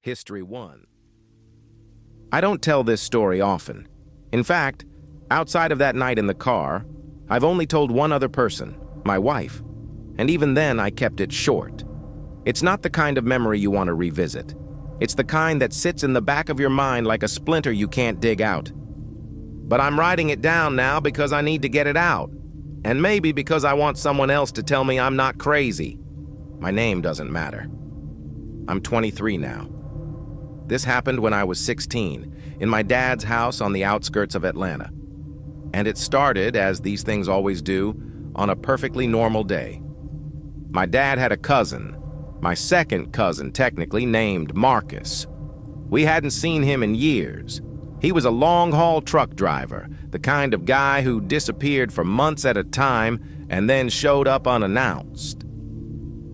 History 1. I don't tell this story often. In fact, outside of that night in the car, I've only told one other person, my wife. And even then, I kept it short. It's not the kind of memory you want to revisit. It's the kind that sits in the back of your mind like a splinter you can't dig out. But I'm writing it down now because I need to get it out. And maybe because I want someone else to tell me I'm not crazy. My name doesn't matter. I'm 23 now. This happened when I was 16, in my dad's house on the outskirts of Atlanta. And it started, as these things always do, on a perfectly normal day. My dad had a cousin, my second cousin technically, named Marcus. We hadn't seen him in years. He was a long-haul truck driver, the kind of guy who disappeared for months at a time and then showed up unannounced.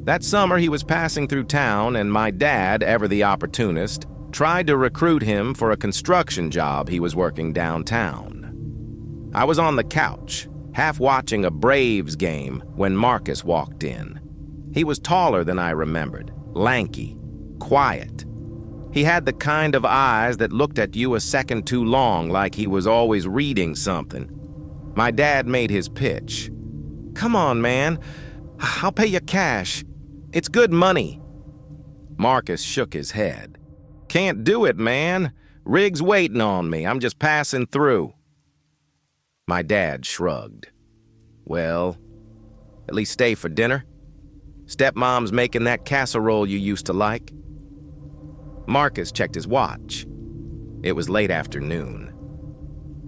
That summer he was passing through town, and my dad, ever the opportunist, tried to recruit him for a construction job he was working downtown. I was on the couch, half watching a Braves game, when Marcus walked in. He was taller than I remembered, lanky, quiet. He had the kind of eyes that looked at you a second too long, like he was always reading something. My dad made his pitch. "Come on, man. I'll pay you cash. It's good money." Marcus shook his head. "Can't do it, man. Rig's waiting on me. I'm just passing through." My dad shrugged. "Well, at least stay for dinner. Stepmom's making that casserole you used to like." Marcus checked his watch. It was late afternoon.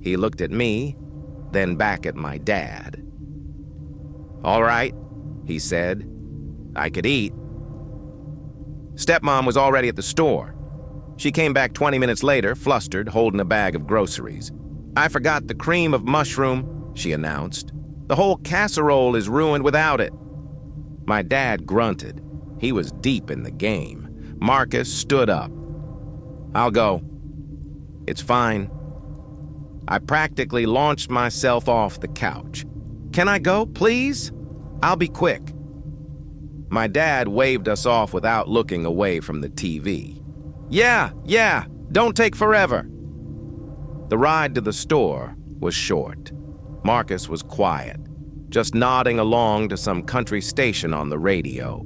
He looked at me, then back at my dad. "All right," he said. "I could eat." Stepmom was already at the store. She came back 20 minutes later, flustered, holding a bag of groceries. "I forgot the cream of mushroom," she announced. "The whole casserole is ruined without it." My dad grunted. He was deep in the game. Marcus stood up. "I'll go." "It's fine." I practically launched myself off the couch. "Can I go, please? I'll be quick." My dad waved us off without looking away from the TV. Yeah, don't take forever." The ride to the store was short. Marcus was quiet, just nodding along to some country station on the radio.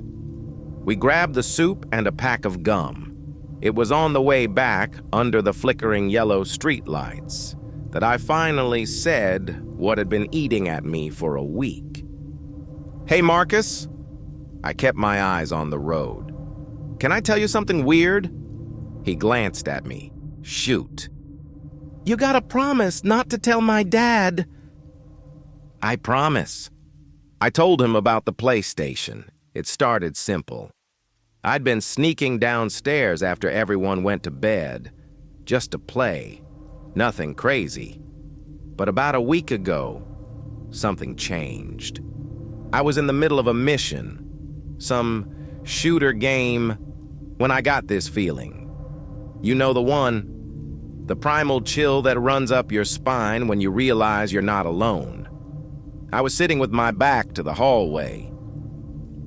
We grabbed the soup and a pack of gum. It was on the way back, under the flickering yellow streetlights, that I finally said what had been eating at me for a week. "Hey, Marcus." I kept my eyes on the road. "Can I tell you something weird?" He glanced at me. "Shoot." "You gotta promise not to tell my dad." "I promise." I told him about the PlayStation. It started simple. I'd been sneaking downstairs after everyone went to bed, just to play. Nothing crazy. But about a week ago, something changed. I was in the middle of a mission, some shooter game, when I got this feeling. You know the one. The primal chill that runs up your spine when you realize you're not alone. I was sitting with my back to the hallway.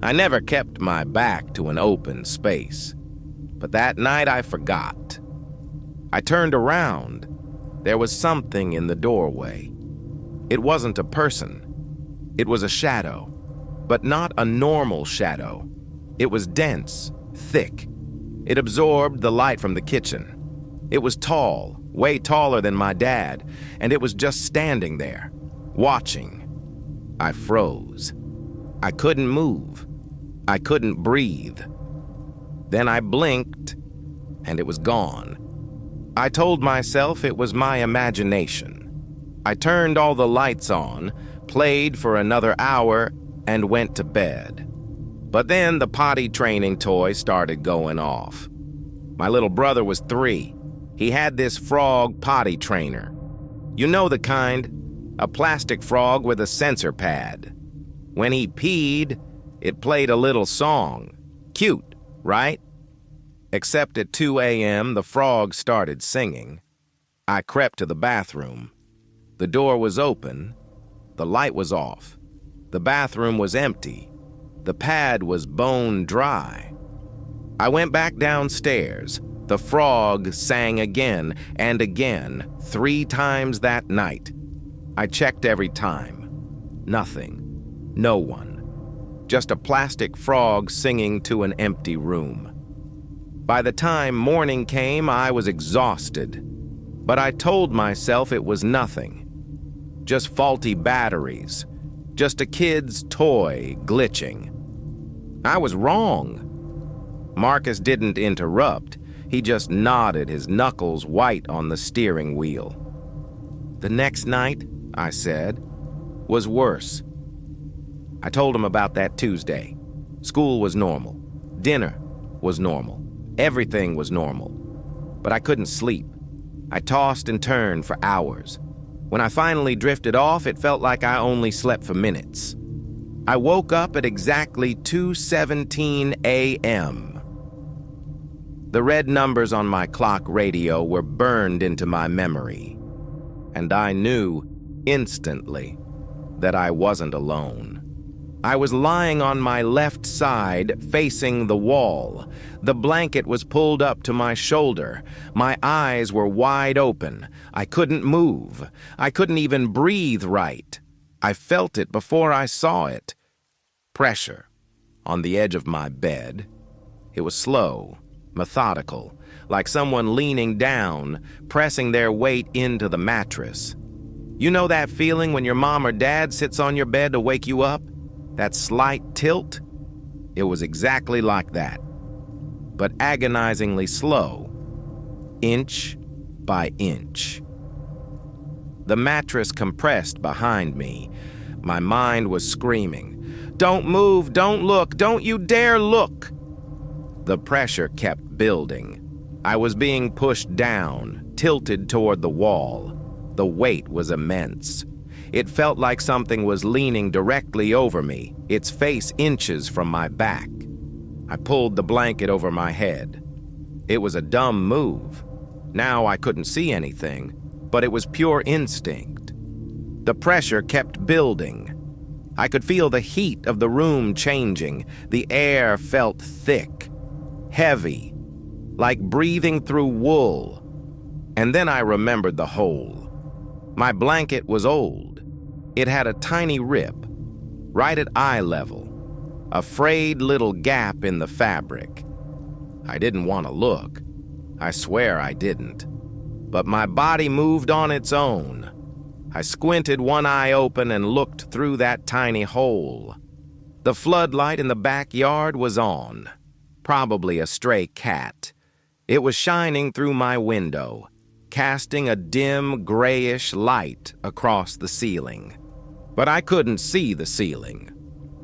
I never kept my back to an open space, but that night I forgot. I turned around. There was something in the doorway. It wasn't a person. It was a shadow, but not a normal shadow. It was dense, thick. It absorbed the light from the kitchen. It was tall, way taller than my dad, and it was just standing there, watching. I froze. I couldn't move. I couldn't breathe. Then I blinked, and it was gone. I told myself it was my imagination. I turned all the lights on, played for another hour, and went to bed. But then the potty training toy started going off. My little brother was 3. He had this frog potty trainer. You know the kind, a plastic frog with a sensor pad. When he peed, it played a little song. Cute, right? Except at 2 a.m., the frog started singing. I crept to the bathroom. The door was open. The light was off. The bathroom was empty. The pad was bone dry. I went back downstairs, The frog sang again and again, 3 times that night. I checked every time. Nothing. No one. Just a plastic frog singing to an empty room. By the time morning came, I was exhausted. But I told myself it was nothing. Just faulty batteries. Just a kid's toy glitching. I was wrong. Marcus didn't interrupt. He just nodded, his knuckles white on the steering wheel. The next night, I said, was worse. I told him about that Tuesday. School was normal. Dinner was normal. Everything was normal. But I couldn't sleep. I tossed and turned for hours. When I finally drifted off, it felt like I only slept for minutes. I woke up at exactly 2:17 a.m. The red numbers on my clock radio were burned into my memory, and I knew instantly that I wasn't alone. I was lying on my left side, facing the wall. The blanket was pulled up to my shoulder. My eyes were wide open. I couldn't move. I couldn't even breathe right. I felt it before I saw it. Pressure on the edge of my bed. It was slow, methodical, like someone leaning down, pressing their weight into the mattress. You know that feeling when your mom or dad sits on your bed to wake you up? That slight tilt? It was exactly like that, but agonizingly slow, inch by inch. The mattress compressed behind me. My mind was screaming, "Don't move, don't look, don't you dare look!" The pressure kept building. I was being pushed down, tilted toward the wall. The weight was immense. It felt like something was leaning directly over me, its face inches from my back. I pulled the blanket over my head. It was a dumb move. Now I couldn't see anything, but it was pure instinct. The pressure kept building. I could feel the heat of the room changing. The air felt thick, heavy, like breathing through wool. And then I remembered the hole. My blanket was old. It had a tiny rip, right at eye level, a frayed little gap in the fabric. I didn't want to look. I swear I didn't. But my body moved on its own. I squinted one eye open and looked through that tiny hole. The floodlight in the backyard was on, probably a stray cat. It was shining through my window, casting a dim, grayish light across the ceiling. But I couldn't see the ceiling.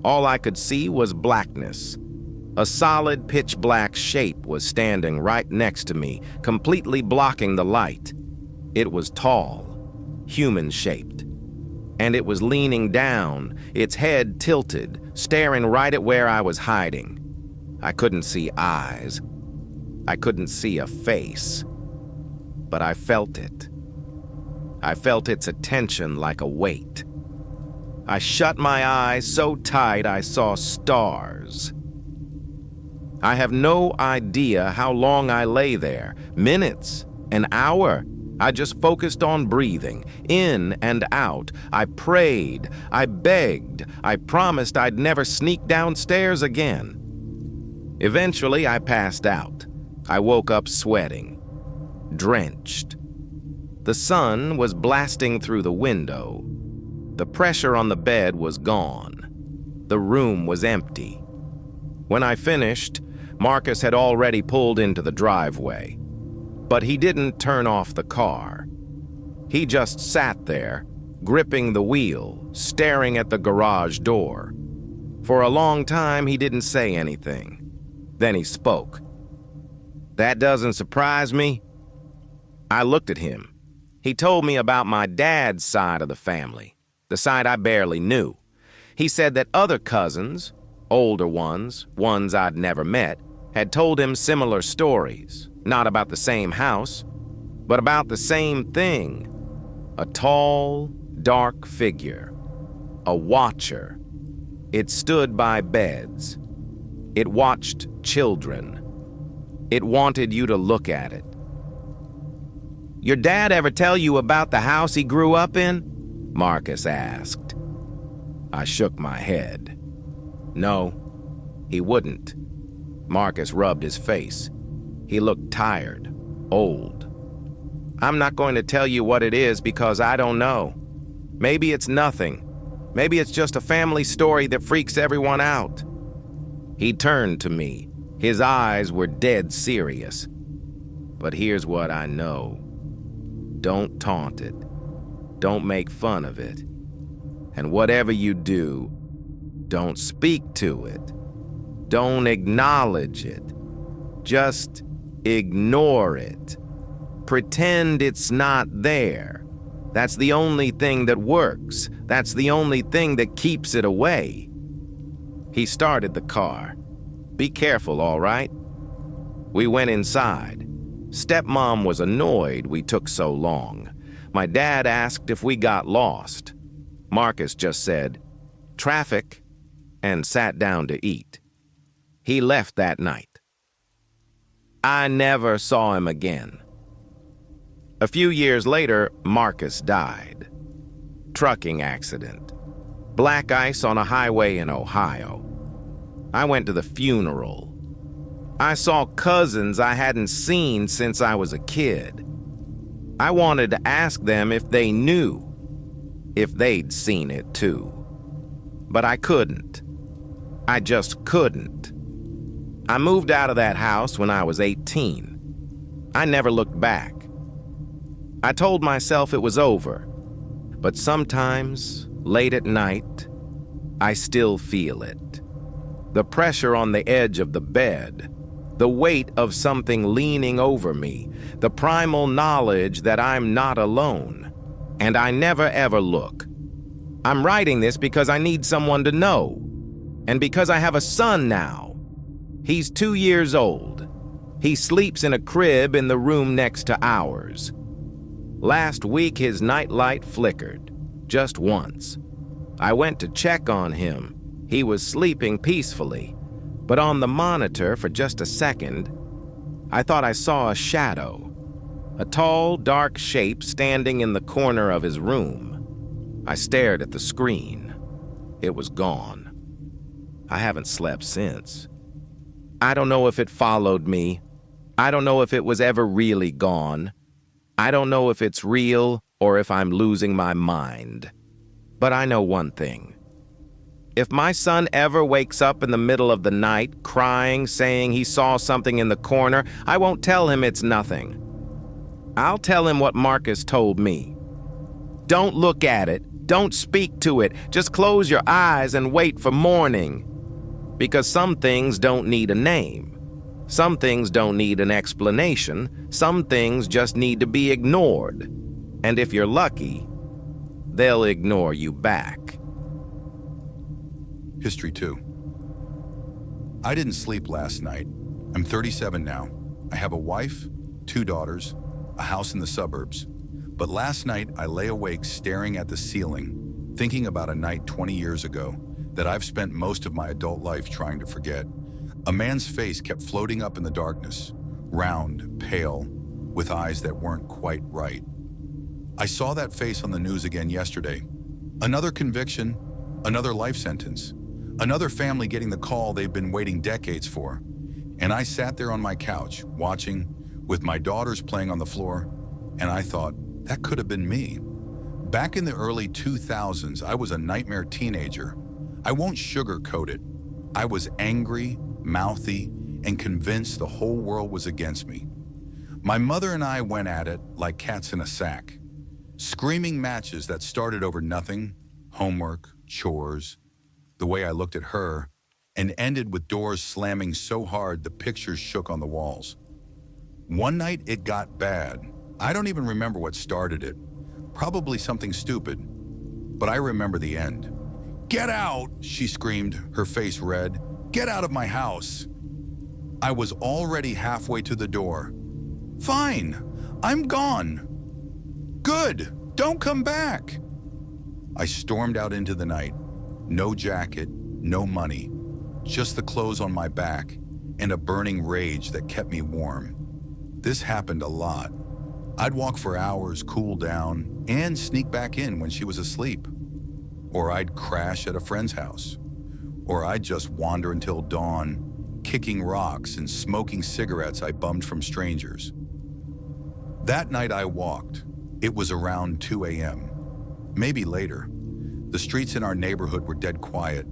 All I could see was blackness. A solid pitch-black shape was standing right next to me, completely blocking the light. It was tall, human-shaped, and it was leaning down, its head tilted, staring right at where I was hiding. I couldn't see eyes. I couldn't see a face. But I felt it. I felt its attention like a weight. I shut my eyes so tight I saw stars. I have no idea how long I lay there. Minutes, an hour. I just focused on breathing, in and out. I prayed, I begged, I promised I'd never sneak downstairs again. Eventually, I passed out. I woke up sweating, drenched. The sun was blasting through the window. The pressure on the bed was gone. The room was empty. When I finished, Marcus had already pulled into the driveway. But he didn't turn off the car. He just sat there, gripping the wheel, staring at the garage door. For a long time, he didn't say anything. Then he spoke. "That doesn't surprise me." I looked at him. He told me about my dad's side of the family, the side I barely knew. He said that other cousins, older ones I'd never met, had told him similar stories, not about the same house, but about the same thing. A tall, dark figure. A watcher. It stood by beds. It watched children. It wanted you to look at it. Your dad ever tell you about the house he grew up in? Marcus asked. I shook my head. No, he wouldn't. Marcus rubbed his face. He looked tired, old. I'm not going to tell you what it is because I don't know. Maybe it's nothing. Maybe it's just a family story that freaks everyone out. He turned to me. His eyes were dead serious. But here's what I know. Don't taunt it. Don't make fun of it. And whatever you do, don't speak to it. Don't acknowledge it. Just ignore it. Pretend it's not there. That's the only thing that works. That's the only thing that keeps it away. He started the car. Be careful, all right? We went inside. Stepmom was annoyed we took so long. My dad asked if we got lost. Marcus just said, "Traffic," and sat down to eat. He left that night. I never saw him again. A few years later, Marcus died. Trucking accident. Black ice on a highway in Ohio. I went to the funeral. I saw cousins I hadn't seen since I was a kid. I wanted to ask them if they knew, if they'd seen it too. But I couldn't. I just couldn't. I moved out of that house when I was 18. I never looked back. I told myself it was over, but sometimes, late at night, I still feel it. The pressure on the edge of the bed, the weight of something leaning over me, the primal knowledge that I'm not alone, and I never ever look. I'm writing this because I need someone to know, and because I have a son now. He's 2 years old. He sleeps in a crib in the room next to ours. Last week, his nightlight flickered, just once. I went to check on him. He was sleeping peacefully, but on the monitor for just a second, I thought I saw a shadow, a tall, dark shape standing in the corner of his room. I stared at the screen. It was gone. I haven't slept since. I don't know if it followed me. I don't know if it was ever really gone. I don't know if it's real or if I'm losing my mind. But I know one thing. If my son ever wakes up in the middle of the night, crying, saying he saw something in the corner, I won't tell him it's nothing. I'll tell him what Marcus told me. Don't look at it. Don't speak to it. Just close your eyes and wait for morning. Because some things don't need a name. Some things don't need an explanation. Some things just need to be ignored. And if you're lucky, they'll ignore you back. History 2. I didn't sleep last night. I'm 37 now. I have a wife, 2 daughters, a house in the suburbs. But last night I lay awake staring at the ceiling, thinking about a night 20 years ago that I've spent most of my adult life trying to forget. A man's face kept floating up in the darkness, round, pale, with eyes that weren't quite right. I saw that face on the news again yesterday. Another conviction, another life sentence, another family getting the call they've been waiting decades for. And I sat there on my couch, watching, with my daughters playing on the floor, and I thought, that could have been me. Back in the early 2000s, I was a nightmare teenager. I won't sugarcoat it. I was angry, mouthy, and convinced the whole world was against me. My mother and I went at it like cats in a sack, screaming matches that started over nothing, homework, chores, the way I looked at her, and ended with doors slamming so hard the pictures shook on the walls. One night it got bad. I don't even remember what started it. Probably something stupid. But I remember the end. "Get out!" she screamed, her face red. "Get out of my house!" I was already halfway to the door. "Fine, I'm gone." "Good, don't come back." I stormed out into the night. No jacket, no money, just the clothes on my back and a burning rage that kept me warm. This happened a lot. I'd walk for hours, cool down, and sneak back in when she was asleep. Or I'd crash at a friend's house. Or I'd just wander until dawn, kicking rocks and smoking cigarettes I bummed from strangers. That night I walked. It was around 2 a.m., maybe later. The streets in our neighborhood were dead quiet.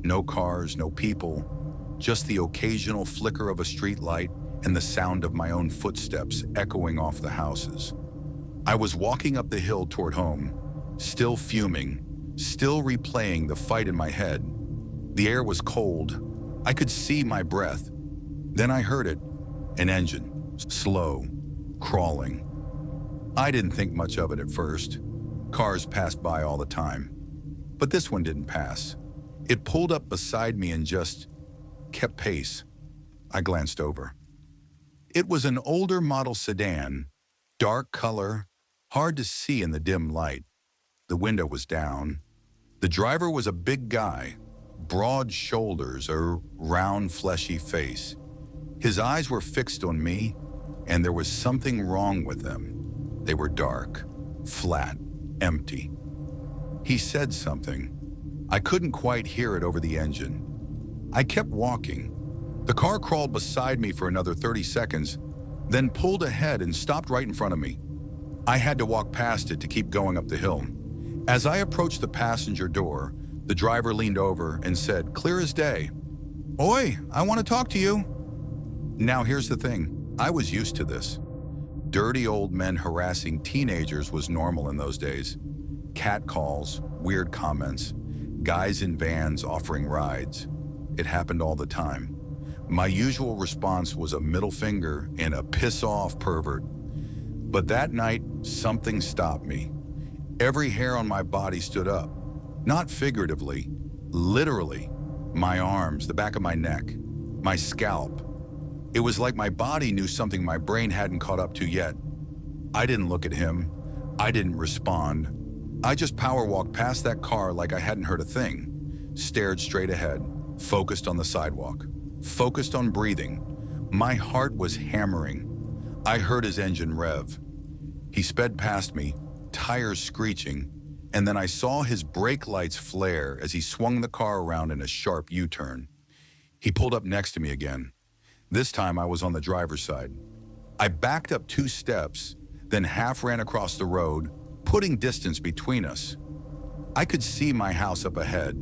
No cars, no people, just the occasional flicker of a street light and the sound of my own footsteps echoing off the houses. I was walking up the hill toward home, still fuming, still replaying the fight in my head. The air was cold. I could see my breath. Then I heard it, an engine, slow, crawling. I didn't think much of it at first. Cars passed by all the time. But this one didn't pass. It pulled up beside me and just kept pace. I glanced over. It was an older model sedan, dark color, hard to see in the dim light. The window was down. The driver was a big guy, broad shoulders, a round, fleshy face. His eyes were fixed on me, and there was something wrong with them. They were dark, flat, empty. He said something. I couldn't quite hear it over the engine. I kept walking. The car crawled beside me for another 30 seconds, then pulled ahead and stopped right in front of me. I had to walk past it to keep going up the hill. As I approached the passenger door, the driver leaned over and said, clear as day, "Oi, I want to talk to you." Now here's the thing, I was used to this. Dirty old men harassing teenagers was normal in those days. Catcalls, weird comments, guys in vans offering rides. It happened all the time. My usual response was a middle finger and a piss off, pervert. But that night, something stopped me. Every hair on my body stood up. Not figuratively, literally. My arms, the back of my neck, my scalp. It was like my body knew something my brain hadn't caught up to yet. I didn't look at him. I didn't respond. I just power walked past that car like I hadn't heard a thing. Stared straight ahead, focused on the sidewalk, focused on breathing. My heart was hammering. I heard his engine rev. He sped past me, tires screeching, and then I saw his brake lights flare as he swung the car around in a sharp U-turn. He pulled up next to me again. This time I was on the driver's side. I backed up 2 steps, then half ran across the road, putting distance between us. I could see my house up ahead,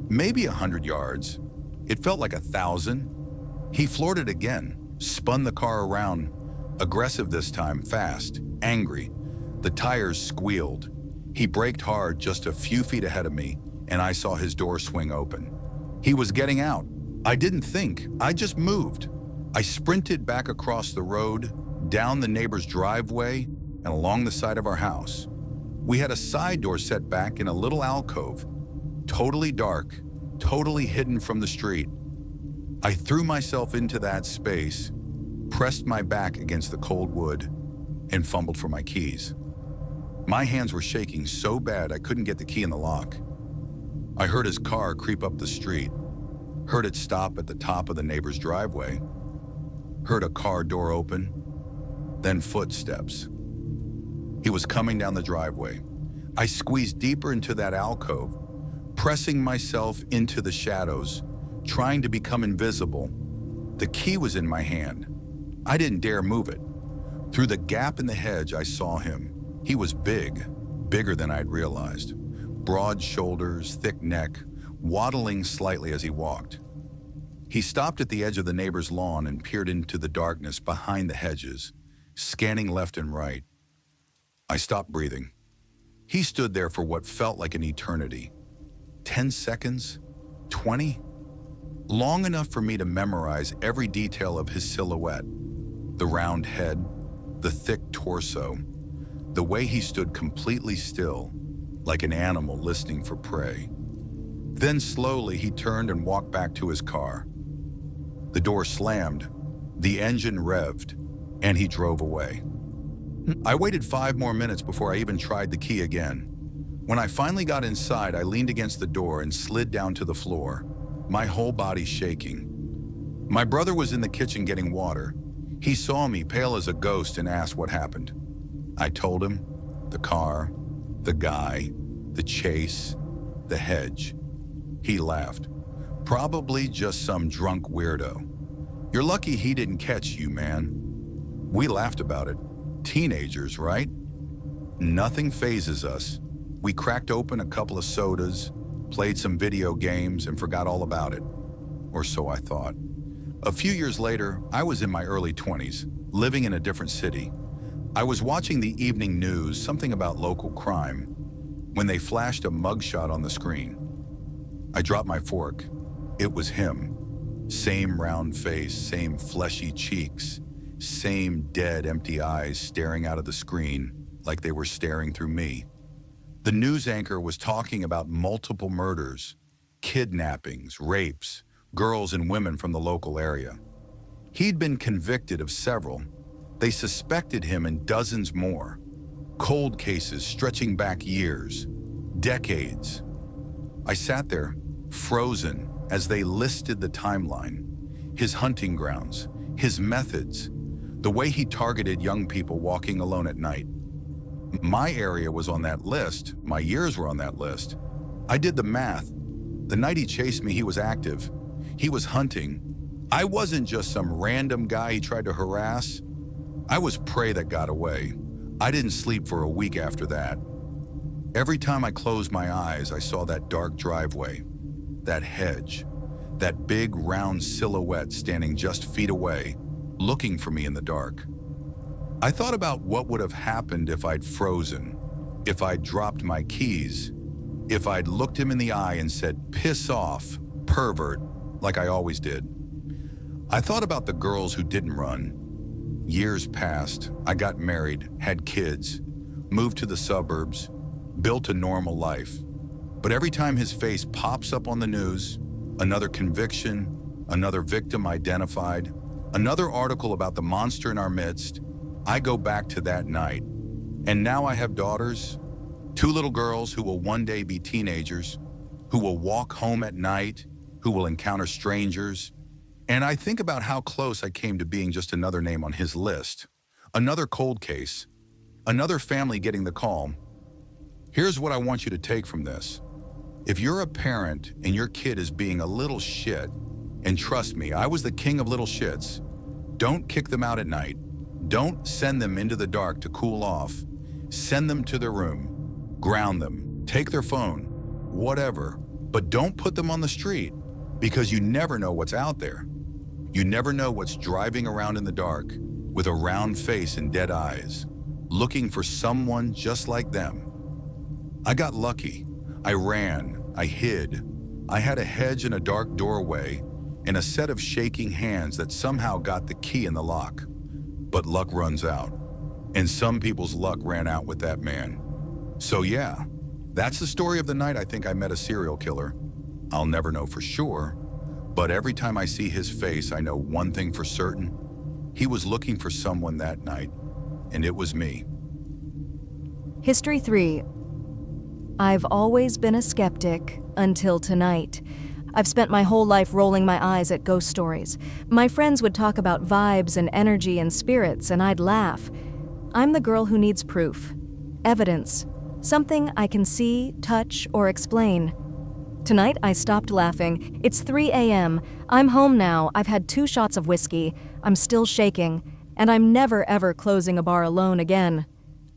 maybe 100 yards. It felt like 1,000. He floored it again, spun the car around, aggressive this time, fast, angry. The tires squealed. He braked hard just a few feet ahead of me, and I saw his door swing open. He was getting out. I didn't think, I just moved. I sprinted back across the road, down the neighbor's driveway, and along the side of our house. We had a side door set back in a little alcove, totally dark, totally hidden from the street. I threw myself into that space, pressed my back against the cold wood, and fumbled for my keys. My hands were shaking so bad I couldn't get the key in the lock. I heard his car creep up the street, heard it stop at the top of the neighbor's driveway, heard a car door open, then footsteps. He was coming down the driveway. I squeezed deeper into that alcove, pressing myself into the shadows, trying to become invisible. The key was in my hand. I didn't dare move it. Through the gap in the hedge, I saw him. He was big, bigger than I'd realized. Broad shoulders, thick neck, waddling slightly as he walked. He stopped at the edge of the neighbor's lawn and peered into the darkness behind the hedges, scanning left and right. I stopped breathing. He stood there for what felt like an eternity. 10 seconds? 20? Long enough for me to memorize every detail of his silhouette. The round head, the thick torso, the way he stood completely still, like an animal listening for prey. Then slowly he turned and walked back to his car. The door slammed, the engine revved, and he drove away. I waited 5 more minutes before I even tried the key again. When I finally got inside, I leaned against the door and slid down to the floor, my whole body shaking. My brother was in the kitchen getting water. He saw me, pale as a ghost, and asked what happened. I told him, the car, the guy, the chase, the hedge. He laughed. Probably just some drunk weirdo. You're lucky he didn't catch you, man. We laughed about it. Teenagers, right? Nothing phases us. We cracked open a couple of sodas, played some video games, and forgot all about it. Or so I thought. A few years later, I was in my early 20s, living in a different city. I was watching the evening news, something about local crime, when they flashed a mugshot on the screen. I dropped my fork. It was him. Same round face, same fleshy cheeks, same dead, empty eyes staring out of the screen like they were staring through me. The news anchor was talking about multiple murders, kidnappings, rapes, girls and women from the local area. He'd been convicted of several. They suspected him in dozens more. Cold cases stretching back years, decades. I sat there, frozen, as they listed the timeline, his hunting grounds, his methods, the way he targeted young people walking alone at night. My area was on that list, my years were on that list. I did the math. The night he chased me, he was active. He was hunting. I wasn't just some random guy he tried to harass. I was prey that got away. I didn't sleep for a week after that. Every time I closed my eyes, I saw that dark driveway, that hedge, that big round silhouette standing just feet away, looking for me in the dark. I thought about what would have happened if I'd frozen, if I'd dropped my keys, if I'd looked him in the eye and said, "Piss off, pervert," like I always did. I thought about the girls who didn't run. Years passed, I got married, had kids, moved to the suburbs, built a normal life. But every time his face pops up on the news, another conviction, another victim identified, another article about the monster in our midst, I go back to that night. And now I have daughters, 2 little girls who will one day be teenagers, who will walk home at night, who will encounter strangers. And I think about how close I came to being just another name on his list, another cold case, another family getting the call. Here's what I want you to take from this. If you're a parent and your kid is being a little shit, and trust me, I was the king of little shits, don't kick them out at night. Don't send them into the dark to cool off. Send them to their room. Ground them. Take their phone. Whatever. But don't put them on the street, because you never know what's out there. You never know what's driving around in the dark with a round face and dead eyes, looking for someone just like them. I got lucky. I ran. I hid. I had a hedge and a dark doorway and a set of shaking hands that somehow got the key in the lock. But luck runs out. And some people's luck ran out with that man. So yeah, that's the story of the night I think I met a serial killer. I'll never know for sure, but every time I see his face, I know one thing for certain. He was looking for someone that night, and it was me. History 3. I've always been a skeptic until tonight. I've spent my whole life rolling my eyes at ghost stories. My friends would talk about vibes and energy and spirits, and I'd laugh. I'm the girl who needs proof, evidence, something I can see, touch, or explain. Tonight, I stopped laughing. It's 3 a.m. I'm home now. I've had 2 shots of whiskey. I'm still shaking, and I'm never ever closing a bar alone again.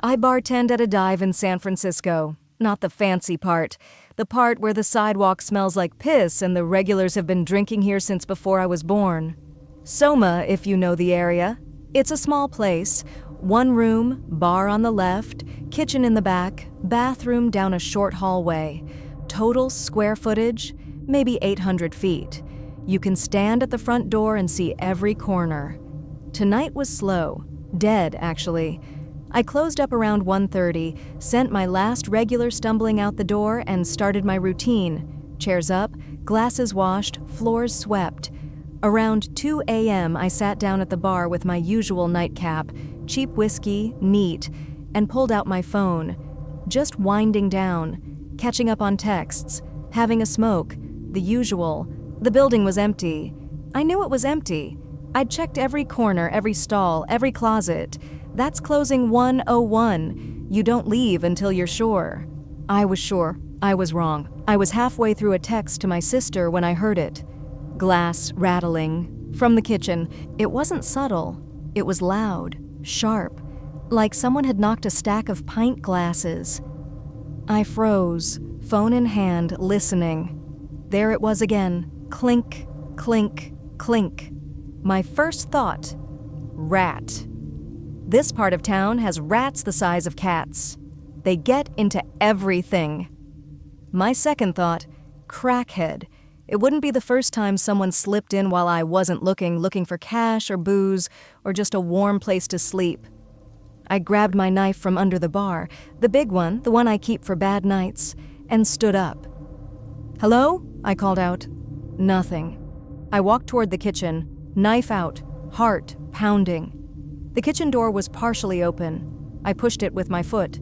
I bartend at a dive in San Francisco. Not the fancy part. The part where the sidewalk smells like piss and the regulars have been drinking here since before I was born. Soma, if you know the area. It's a small place. 1 room, bar on the left, kitchen in the back, bathroom down a short hallway. Total square footage, maybe 800 feet. You can stand at the front door and see every corner. Tonight was slow. Dead, actually. I closed up around 1:30, sent my last regular stumbling out the door, and started my routine. Chairs up, glasses washed, floors swept. Around 2 a.m., I sat down at the bar with my usual nightcap, cheap whiskey, neat, and pulled out my phone. Just winding down, catching up on texts, having a smoke, the usual. The building was empty. I knew it was empty. I'd checked every corner, every stall, every closet. That's closing 101. You don't leave until you're sure. I was sure. I was wrong. I was halfway through a text to my sister when I heard it. Glass rattling. From the kitchen. It wasn't subtle. It was loud, sharp, like someone had knocked a stack of pint glasses. I froze, phone in hand, listening. There it was again. Clink, clink, clink. My first thought, rat. This part of town has rats the size of cats. They get into everything. My second thought, crackhead. It wouldn't be the first time someone slipped in while I wasn't looking for cash or booze or just a warm place to sleep. I grabbed my knife from under the bar, the big one, the one I keep for bad nights, and stood up. "Hello?" I called out. Nothing. I walked toward the kitchen, knife out, heart pounding. The kitchen door was partially open. I pushed it with my foot.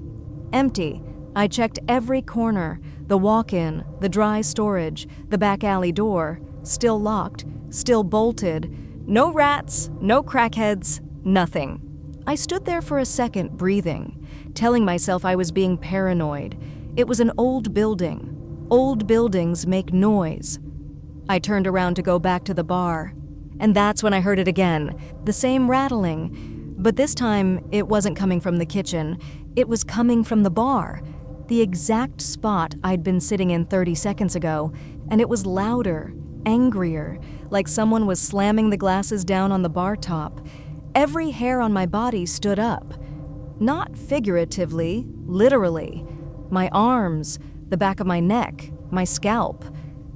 Empty. I checked every corner, the walk-in, the dry storage, the back alley door, still locked, still bolted. No rats, no crackheads, nothing. I stood there for a second, breathing, telling myself I was being paranoid. It was an old building. Old buildings make noise. I turned around to go back to the bar, and that's when I heard it again, the same rattling, but this time it wasn't coming from the kitchen. It was coming from the bar, the exact spot I'd been sitting in 30 seconds ago, and it was louder, angrier, like someone was slamming the glasses down on the bar top. Every hair on my body stood up. Not figuratively, literally. My arms, the back of my neck, my scalp.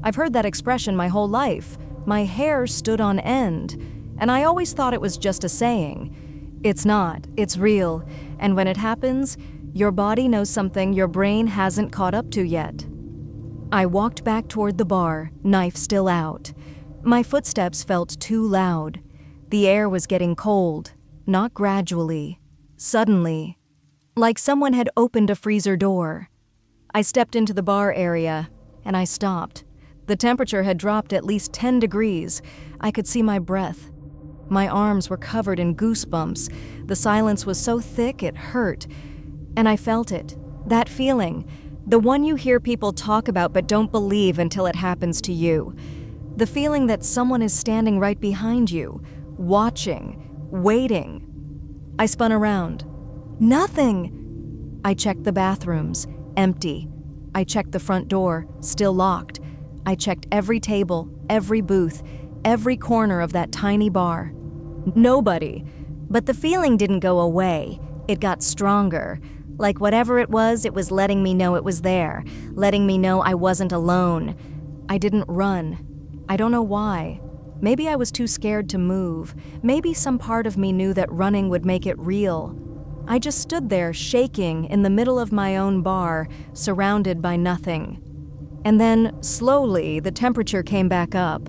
I've heard that expression my whole life. My hair stood on end, and I always thought it was just a saying. It's not, it's real, and when it happens, your body knows something your brain hasn't caught up to yet. I walked back toward the bar, knife still out. My footsteps felt too loud. The air was getting cold, not gradually, suddenly, like someone had opened a freezer door. I stepped into the bar area, and I stopped. The temperature had dropped at least 10 degrees. I could see my breath. My arms were covered in goosebumps. The silence was so thick it hurt. And I felt it, that feeling, the one you hear people talk about but don't believe until it happens to you. The feeling that someone is standing right behind you, watching, waiting. I spun around. Nothing! I checked the bathrooms, empty. I checked the front door, still locked. I checked every table, every booth, every corner of that tiny bar. Nobody. But the feeling didn't go away. It got stronger. Like whatever it was letting me know it was there, letting me know I wasn't alone. I didn't run. I don't know why. Maybe I was too scared to move. Maybe some part of me knew that running would make it real. I just stood there shaking in the middle of my own bar, surrounded by nothing. And then, slowly, the temperature came back up.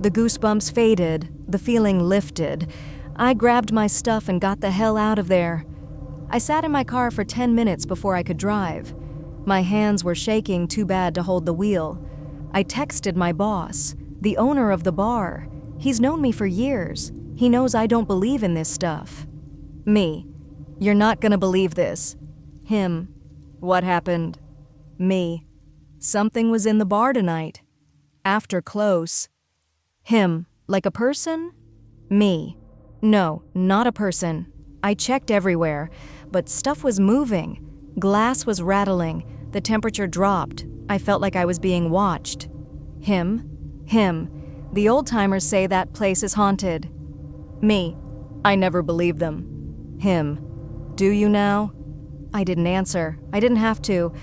The goosebumps faded, the feeling lifted. I grabbed my stuff and got the hell out of there. I sat in my car for 10 minutes before I could drive. My hands were shaking too bad to hold the wheel. I texted my boss, the owner of the bar. He's known me for years. He knows I don't believe in this stuff. Me. You're not gonna believe this. Him. What happened? Me. Something was in the bar tonight. After close. Him. Like a person? Me. No, not a person. I checked everywhere, but stuff was moving. Glass was rattling. The temperature dropped. I felt like I was being watched. Him. The old-timers say that place is haunted. Me. I never believed them. Him. Do you now? I didn't answer. I didn't have to.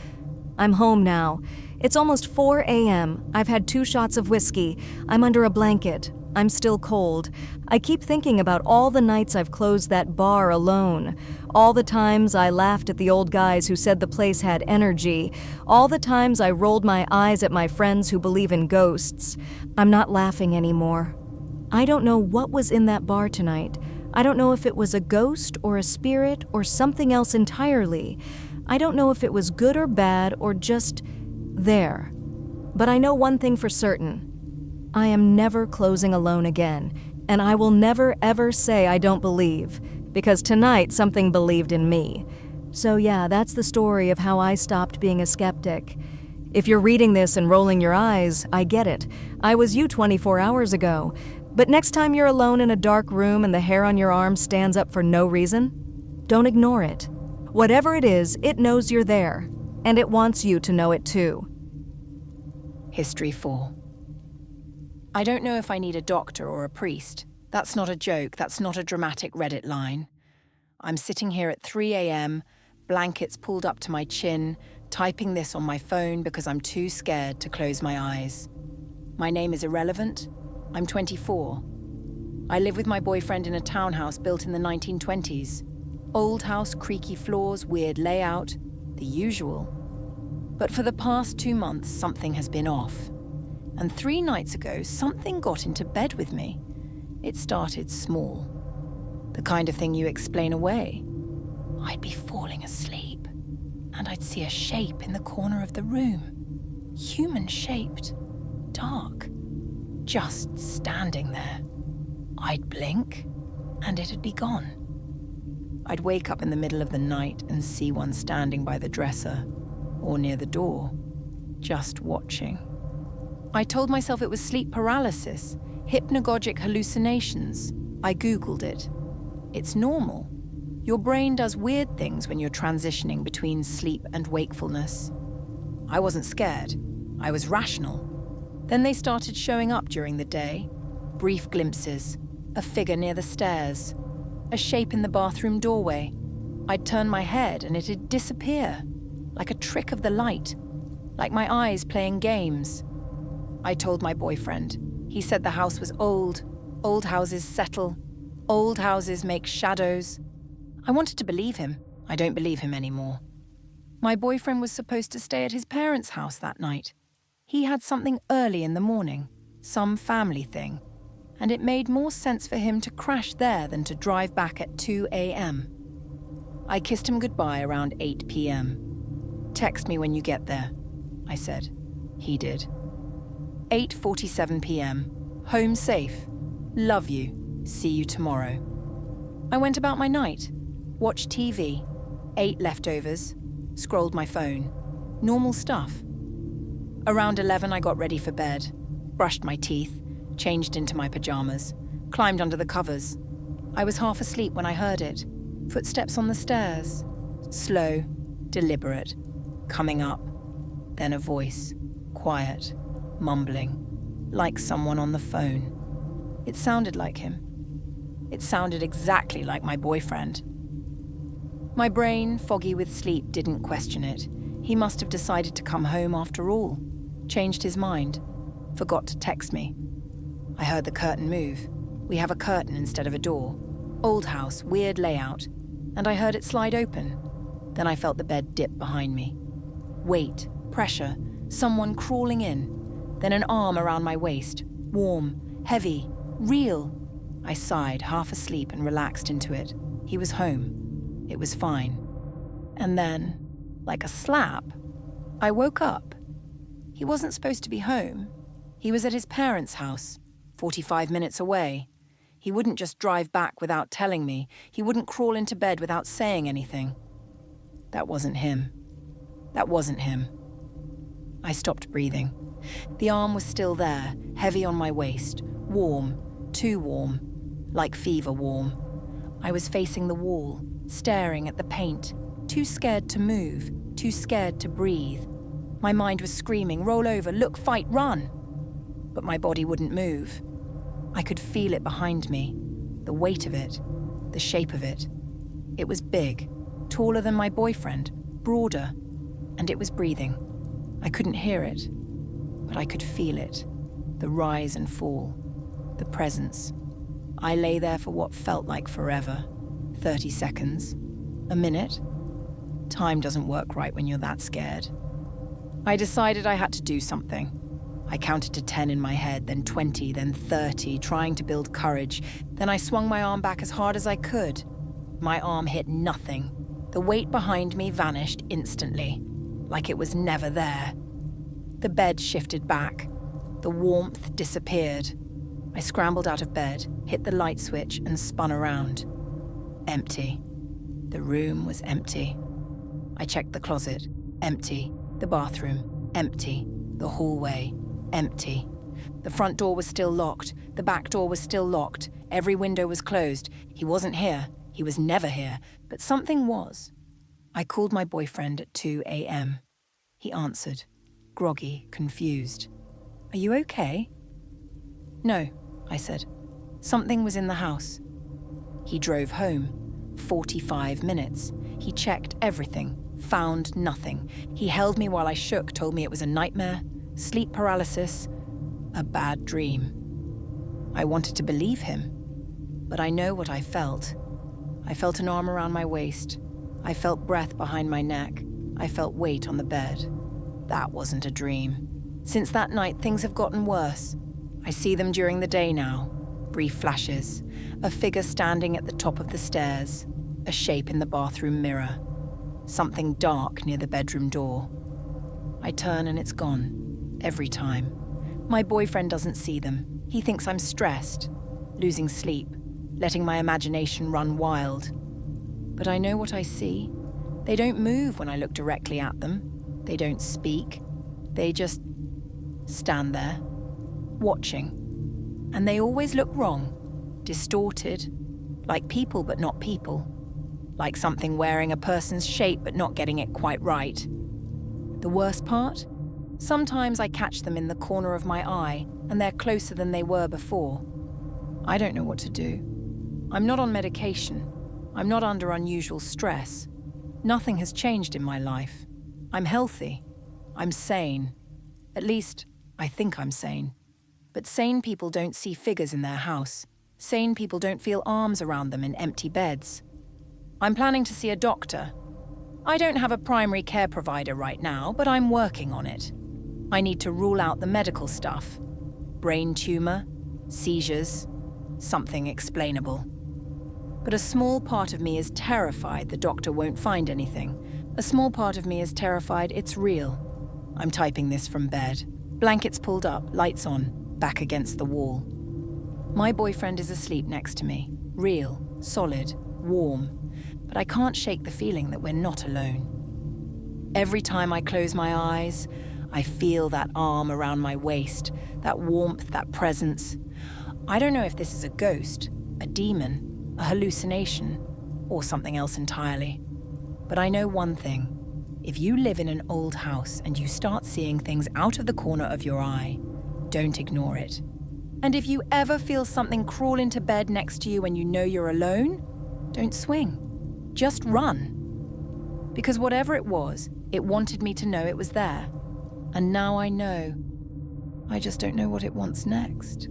I'm home now. It's almost 4 a.m. I've had 2 shots of whiskey. I'm under a blanket. I'm still cold. I keep thinking about all the nights I've closed that bar alone. All the times I laughed at the old guys who said the place had energy. All the times I rolled my eyes at my friends who believe in ghosts. I'm not laughing anymore. I don't know what was in that bar tonight. I don't know if it was a ghost or a spirit or something else entirely. I don't know if it was good or bad or just there. But I know one thing for certain. I am never closing alone again, and I will never ever say I don't believe, because tonight something believed in me. So yeah, that's the story of how I stopped being a skeptic. If you're reading this and rolling your eyes, I get it. I was you 24 hours ago. But next time you're alone in a dark room and the hair on your arm stands up for no reason, don't ignore it. Whatever it is, it knows you're there, and it wants you to know it too. History 4. I don't know if I need a doctor or a priest. That's not a joke, that's not a dramatic Reddit line. I'm sitting here at 3 a.m., blankets pulled up to my chin, typing this on my phone because I'm too scared to close my eyes. My name is irrelevant. I'm 24. I live with my boyfriend in a townhouse built in the 1920s. Old house, creaky floors, weird layout, the usual. But for the past 2 months, something has been off. And 3 nights ago, something got into bed with me. It started small. The kind of thing you explain away. I'd be falling asleep, and I'd see a shape in the corner of the room. Human-shaped, dark, just standing there. I'd blink, and it'd be gone. I'd wake up in the middle of the night and see one standing by the dresser or near the door, just watching. I told myself it was sleep paralysis, hypnagogic hallucinations. I Googled it. It's normal. Your brain does weird things when you're transitioning between sleep and wakefulness. I wasn't scared. I was rational. Then they started showing up during the day. Brief glimpses, a figure near the stairs, a shape in the bathroom doorway. I'd turn my head and it'd disappear, like a trick of the light, like my eyes playing games. I told my boyfriend. He said the house was old. Old houses settle. Old houses make shadows. I wanted to believe him. I don't believe him anymore. My boyfriend was supposed to stay at his parents' house that night. He had something early in the morning, some family thing, and it made more sense for him to crash there than to drive back at 2 a.m. I kissed him goodbye around 8 p.m. Text me when you get there, I said. He did. 8:47 p.m. Home safe. Love you. See you tomorrow. I went about my night, watched TV, ate leftovers, scrolled my phone. Normal stuff. Around 11, I got ready for bed, brushed my teeth, changed into my pajamas, climbed under the covers. I was half asleep when I heard it. Footsteps on the stairs. Slow, deliberate, coming up. Then a voice, quiet, mumbling, like someone on the phone. It sounded like him. It sounded exactly like my boyfriend. My brain, foggy with sleep, didn't question it. He must have decided to come home after all. Changed his mind. Forgot to text me. I heard the curtain move. We have a curtain instead of a door. Old house, weird layout. And I heard it slide open. Then I felt the bed dip behind me. Weight, pressure, someone crawling in. Then an arm around my waist. Warm, heavy, real. I sighed, half asleep, and relaxed into it. He was home. It was fine. And then, like a slap, I woke up. He wasn't supposed to be home. He was at his parents' house, 45 minutes away. He wouldn't just drive back without telling me. He wouldn't crawl into bed without saying anything. That wasn't him. That wasn't him. I stopped breathing. The arm was still there, heavy on my waist, warm, too warm, like fever warm. I was facing the wall, staring at the paint, too scared to move, too scared to breathe. My mind was screaming, roll over, look, fight, run. But my body wouldn't move. I could feel it behind me, the weight of it, the shape of it. It was big, taller than my boyfriend, broader, and it was breathing. I couldn't hear it, but I could feel it, the rise and fall, the presence. I lay there for what felt like forever, 30 seconds, a minute. Time doesn't work right when you're that scared. I decided I had to do something. I counted to 10 in my head, then 20, then 30, trying to build courage. Then I swung my arm back as hard as I could. My arm hit nothing. The weight behind me vanished instantly, like it was never there. The bed shifted back. The warmth disappeared. I scrambled out of bed, hit the light switch, and spun around. Empty. The room was empty. I checked the closet. Empty. The bathroom. Empty. The hallway. Empty. The front door was still locked. The back door was still locked. Every window was closed. He wasn't here. He was never here. But something was. I called my boyfriend at 2 a.m. He answered, groggy, confused. "Are you okay?" "No," I said. "Something was in the house." He drove home. 45 minutes. He checked everything, found nothing. He held me while I shook, told me it was a nightmare, sleep paralysis, a bad dream. I wanted to believe him, but I know what I felt. I felt an arm around my waist. I felt breath behind my neck. I felt weight on the bed. That wasn't a dream. Since that night, things have gotten worse. I see them during the day now. Brief flashes. A figure standing at the top of the stairs. A shape in the bathroom mirror. Something dark near the bedroom door. I turn and it's gone. Every time. My boyfriend doesn't see them. He thinks I'm stressed, losing sleep, letting my imagination run wild. But I know what I see. They don't move when I look directly at them. They don't speak. They just stand there, watching. And they always look wrong, distorted, like people but not people. Like something wearing a person's shape but not getting it quite right. The worst part? Sometimes I catch them in the corner of my eye, and they're closer than they were before. I don't know what to do. I'm not on medication. I'm not under unusual stress. Nothing has changed in my life. I'm healthy. I'm sane. At least, I think I'm sane. But sane people don't see figures in their house. Sane people don't feel arms around them in empty beds. I'm planning to see a doctor. I don't have a primary care provider right now, but I'm working on it. I need to rule out the medical stuff. Brain tumor, seizures, something explainable. But a small part of me is terrified the doctor won't find anything. A small part of me is terrified it's real. I'm typing this from bed. Blankets pulled up, lights on, back against the wall. My boyfriend is asleep next to me. Real, solid, warm. But I can't shake the feeling that we're not alone. Every time I close my eyes, I feel that arm around my waist, that warmth, that presence. I don't know if this is a ghost, a demon, a hallucination, or something else entirely. But I know one thing. If you live in an old house and you start seeing things out of the corner of your eye, don't ignore it. And if you ever feel something crawl into bed next to you and you know you're alone, don't swing. Just run. Because whatever it was, it wanted me to know it was there. And now I know. I just don't know what it wants next.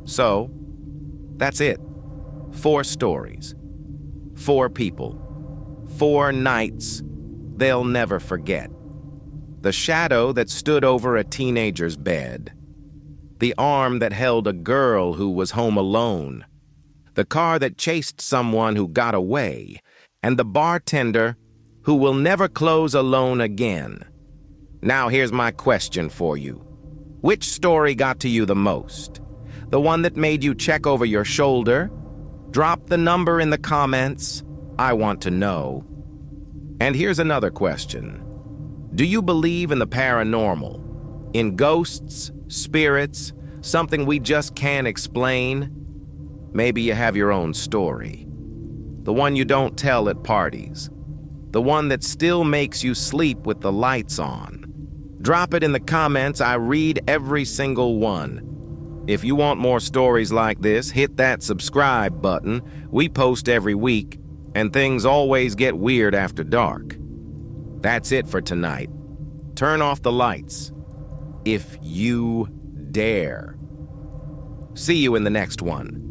So, that's it. 4 stories. 4 people. 4 nights they'll never forget. The shadow that stood over a teenager's bed. The arm that held a girl who was home alone. The car that chased someone who got away. And the bartender who will never close alone again. Now here's my question for you. Which story got to you the most? The one that made you check over your shoulder? Drop the number in the comments. I want to know. And here's another question. Do you believe in the paranormal? In ghosts, spirits, something we just can't explain? Maybe you have your own story. The one you don't tell at parties. The one that still makes you sleep with the lights on. Drop it in the comments. I read every single one. If you want more stories like this, hit that subscribe button. We post every week, and things always get weird after dark. That's it for tonight. Turn off the lights. If you dare. See you in the next one.